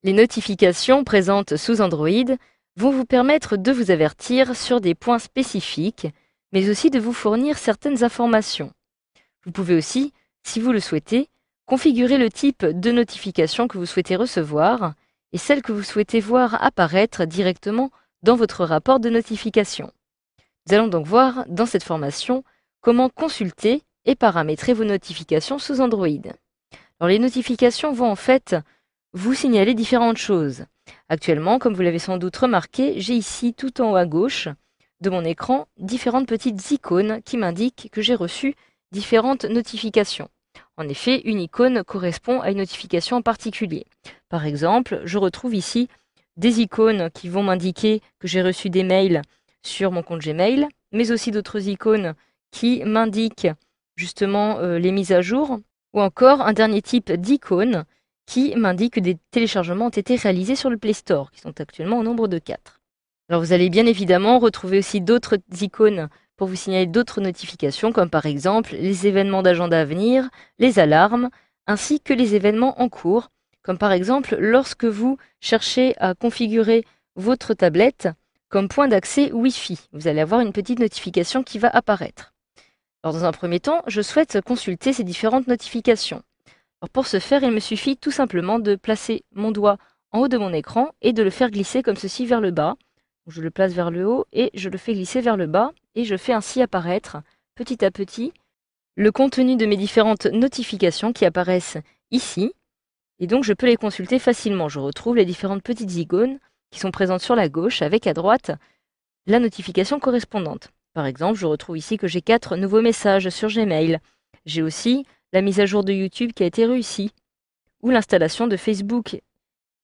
Les notifications présentes sous Android vont vous permettre de vous avertir sur des points spécifiques, mais aussi de vous fournir certaines informations. Vous pouvez aussi, si vous le souhaitez, configurer le type de notification que vous souhaitez recevoir et celle que vous souhaitez voir apparaître directement dans votre rapport de notification. Nous allons donc voir dans cette formation comment consulter et paramétrer vos notifications sous Android. Alors les notifications vont en fait vous signaler différentes choses. Actuellement, comme vous l'avez sans doute remarqué, j'ai ici tout en haut à gauche de mon écran différentes petites icônes qui m'indiquent que j'ai reçu différentes notifications. En effet, une icône correspond à une notification en particulier. Par exemple, je retrouve ici des icônes qui vont m'indiquer que j'ai reçu des mails sur mon compte Gmail, mais aussi d'autres icônes qui m'indiquent justement les mises à jour, ou encore un dernier type d'icône qui m'indique que des téléchargements ont été réalisés sur le Play Store, qui sont actuellement au nombre de 4. Alors vous allez bien évidemment retrouver aussi d'autres icônes pour vous signaler d'autres notifications, comme par exemple les événements d'agenda à venir, les alarmes, ainsi que les événements en cours, comme par exemple lorsque vous cherchez à configurer votre tablette comme point d'accès Wi-Fi. Vous allez avoir une petite notification qui va apparaître. Alors dans un premier temps, je souhaite consulter ces différentes notifications. Alors pour ce faire, il me suffit tout simplement de placer mon doigt en haut de mon écran et de le faire glisser comme ceci vers le bas. Je le place vers le haut et je le fais glisser vers le bas et je fais ainsi apparaître petit à petit le contenu de mes différentes notifications qui apparaissent ici. Et donc je peux les consulter facilement. Je retrouve les différentes petites icônes qui sont présentes sur la gauche avec à droite la notification correspondante. Par exemple, je retrouve ici que j'ai 4 nouveaux messages sur Gmail. J'ai aussi la mise à jour de YouTube qui a été réussie, ou l'installation de Facebook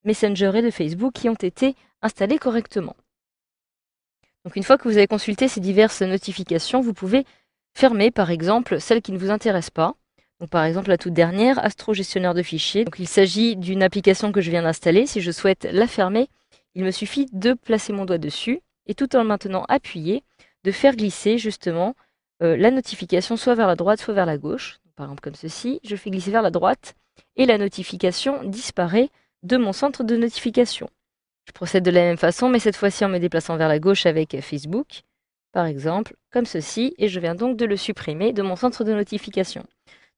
Messenger et de Facebook qui ont été installés correctement. Donc une fois que vous avez consulté ces diverses notifications, vous pouvez fermer par exemple celles qui ne vous intéressent pas. Donc par exemple la toute dernière, Astro Gestionnaire de fichiers. Donc il s'agit d'une application que je viens d'installer. Si je souhaite la fermer, il me suffit de placer mon doigt dessus et tout en maintenant appuyé, de faire glisser justement la notification soit vers la droite, soit vers la gauche. Par exemple comme ceci, je fais glisser vers la droite et la notification disparaît de mon centre de notification. Je procède de la même façon, mais cette fois-ci en me déplaçant vers la gauche avec Facebook, par exemple, comme ceci, et je viens donc de le supprimer de mon centre de notification.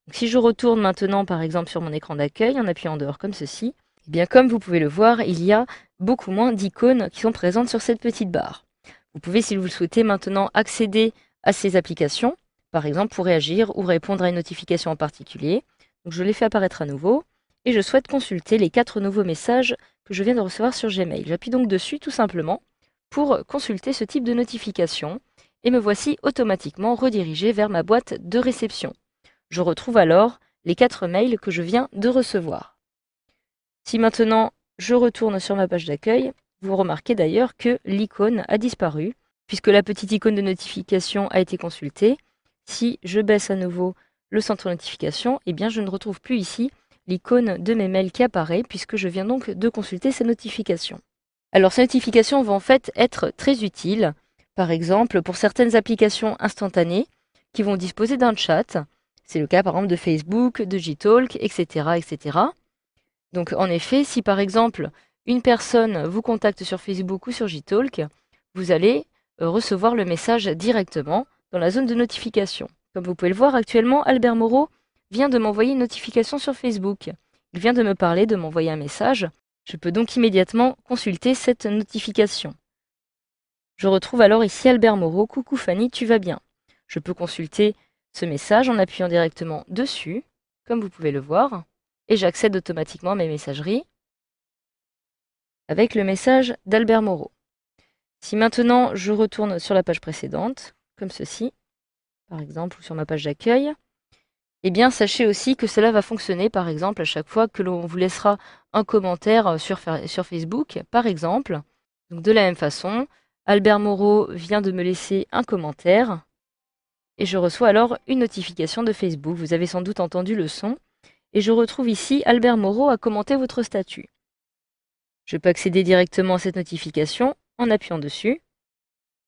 Donc, si je retourne maintenant, par exemple, sur mon écran d'accueil, en appuyant dehors comme ceci, eh bien, comme vous pouvez le voir, il y a beaucoup moins d'icônes qui sont présentes sur cette petite barre. Vous pouvez, si vous le souhaitez, maintenant accéder à ces applications, par exemple, pour réagir ou répondre à une notification en particulier. Donc, je les fais apparaître à nouveau, et je souhaite consulter les 4 nouveaux messages que je viens de recevoir sur Gmail. J'appuie donc dessus tout simplement pour consulter ce type de notification et me voici automatiquement redirigé vers ma boîte de réception. Je retrouve alors les 4 mails que je viens de recevoir. Si maintenant je retourne sur ma page d'accueil, vous remarquez d'ailleurs que l'icône a disparu puisque la petite icône de notification a été consultée. Si je baisse à nouveau le centre de notification, eh bien je ne retrouve plus ici l'icône de mes mails qui apparaît puisque je viens donc de consulter ces notifications. Alors ces notifications vont en fait être très utiles, par exemple pour certaines applications instantanées qui vont disposer d'un chat. C'est le cas par exemple de Facebook, de Gtalk, etc., etc. Donc en effet, si par exemple une personne vous contacte sur Facebook ou sur Gtalk, vous allez recevoir le message directement dans la zone de notification. Comme vous pouvez le voir actuellement, Albert Moreau vient de m'envoyer une notification sur Facebook. Il vient de me parler, de m'envoyer un message. Je peux donc immédiatement consulter cette notification. Je retrouve alors ici Albert Moreau. Coucou Fanny, tu vas bien? Je peux consulter ce message en appuyant directement dessus, comme vous pouvez le voir, et j'accède automatiquement à mes messageries avec le message d'Albert Moreau. Si maintenant je retourne sur la page précédente, comme ceci, par exemple, ou sur ma page d'accueil, eh bien, sachez aussi que cela va fonctionner, par exemple, à chaque fois que l'on vous laissera un commentaire sur Facebook, par exemple. Donc, de la même façon, Albert Moreau vient de me laisser un commentaire et je reçois alors une notification de Facebook. Vous avez sans doute entendu le son et je retrouve ici Albert Moreau a commenté votre statut. Je peux accéder directement à cette notification en appuyant dessus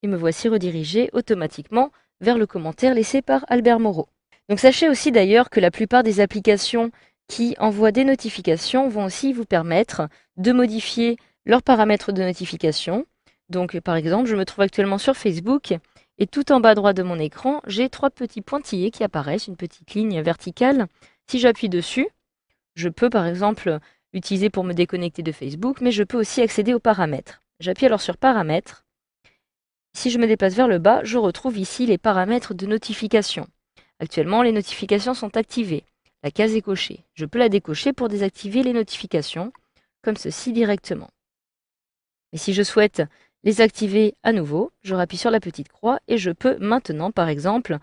et me voici redirigé automatiquement vers le commentaire laissé par Albert Moreau. Donc sachez aussi d'ailleurs que la plupart des applications qui envoient des notifications vont aussi vous permettre de modifier leurs paramètres de notification. Donc par exemple, je me trouve actuellement sur Facebook et tout en bas à droite de mon écran, j'ai 3 petits pointillés qui apparaissent, une petite ligne verticale. Si j'appuie dessus, je peux par exemple l'utiliser pour me déconnecter de Facebook, mais je peux aussi accéder aux paramètres. J'appuie alors sur Paramètres. Si je me déplace vers le bas, je retrouve ici les paramètres de notification. Actuellement, les notifications sont activées. La case est cochée. Je peux la décocher pour désactiver les notifications, comme ceci directement. Et si je souhaite les activer à nouveau, je rappuie sur la petite croix et je peux maintenant, par exemple,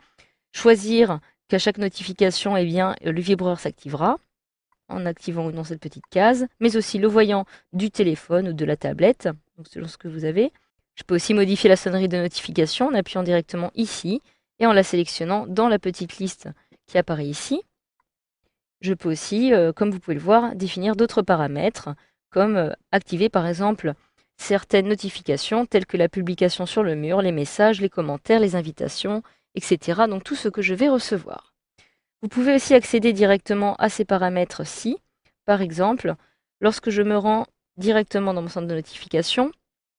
choisir qu'à chaque notification, eh bien, le vibreur s'activera en activant ou non cette petite case, mais aussi le voyant du téléphone ou de la tablette, donc selon ce que vous avez. Je peux aussi modifier la sonnerie de notification en appuyant directement ici et en la sélectionnant dans la petite liste qui apparaît ici. Je peux aussi, comme vous pouvez le voir, définir d'autres paramètres, comme activer par exemple certaines notifications telles que la publication sur le mur, les messages, les commentaires, les invitations, etc. Donc tout ce que je vais recevoir. Vous pouvez aussi accéder directement à ces paramètres-ci. Par exemple, lorsque je me rends directement dans mon centre de notification,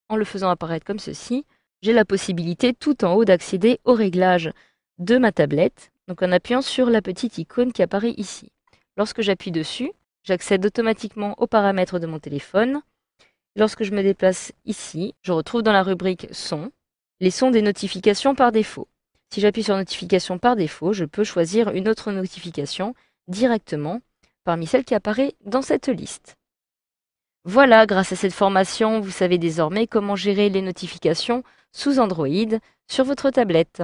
en le faisant apparaître comme ceci, j'ai la possibilité tout en haut d'accéder aux réglages de ma tablette, donc en appuyant sur la petite icône qui apparaît ici. Lorsque j'appuie dessus, j'accède automatiquement aux paramètres de mon téléphone. Lorsque je me déplace ici, je retrouve dans la rubrique Sons les sons des notifications par défaut. Si j'appuie sur Notification par défaut, je peux choisir une autre notification directement parmi celles qui apparaissent dans cette liste. Voilà, grâce à cette formation, vous savez désormais comment gérer les notifications sous Android sur votre tablette.